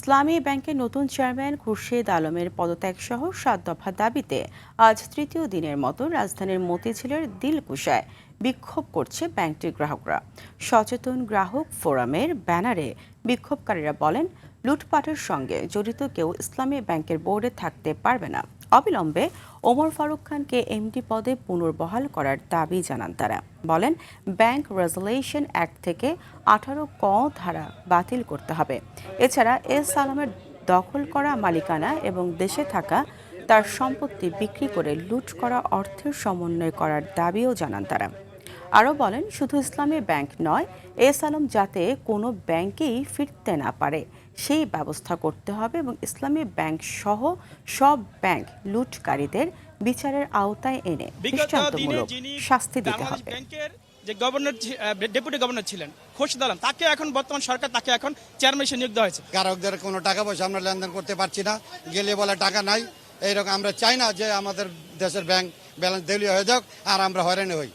ইসলামী ব্যাংকের নতুন চেয়ারম্যান খুরশেদ আলমের পদত্যাগ সহ ৭ দফা দাবিতে আজ তৃতীয় দিনের মতো রাজধানীর মতিঝিলের দিলকুশায় বিক্ষোভ করছে ব্যাংকটির গ্রাহকরা। সচেতন গ্রাহক ফোরামের ব্যানারে বিক্ষোভকারীরা বলেন, লুটপাটের সঙ্গে জড়িত কেউ ইসলামী ব্যাংকের বোর্ডে থাকতে পারবে না। অবিলম্বে ওমর ফারুক খানকে এমডি পদে পুনর্বহাল করার দাবি জানান তারা। বলেন, ব্যাংক রেজুলেশন অ্যাক্ট থেকে ১৮ ক ধারা বাতিল করতে হবে। এছাড়া এস আলমের দখল করা মালিকানা এবং দেশে থাকা তার সম্পত্তি বিক্রি করে লুট করা অর্থের সমন্বয় করার দাবিও জানান তারা। আরও বলেন, শুধু ইসলামী ব্যাংক নয়, এস আলম যাতে কোনো ব্যাংকেই ফিরতে না পারে সেই ব্যবস্থা করতে হবে এবং ইসলামী ব্যাংক সহ সব ব্যাংক লুটকারীদের বিচারের আওতায় এনে দৃষ্টান্তমূলক শাস্তি দিতে হবে। যে গভর্নর ডেপুটি গভর্নর ছিলেন খুরশেদ আলম, তাকে এখন বর্তমান সরকার তাকে এখন চেয়ারম্যান হিসেবে নিয়োগ দেওয়া হয়েছে। গ্রাহকদের কোনো টাকা পয়সা আমরা লেনদেন করতে পারছি না, গেলে বলে টাকা নাই। এইরকম আমরা চাই না যে আমাদের দেশের ব্যাংক ব্যালেন্স দেউলিয়া হয়ে যাক আর আমরা হয়রানি হই।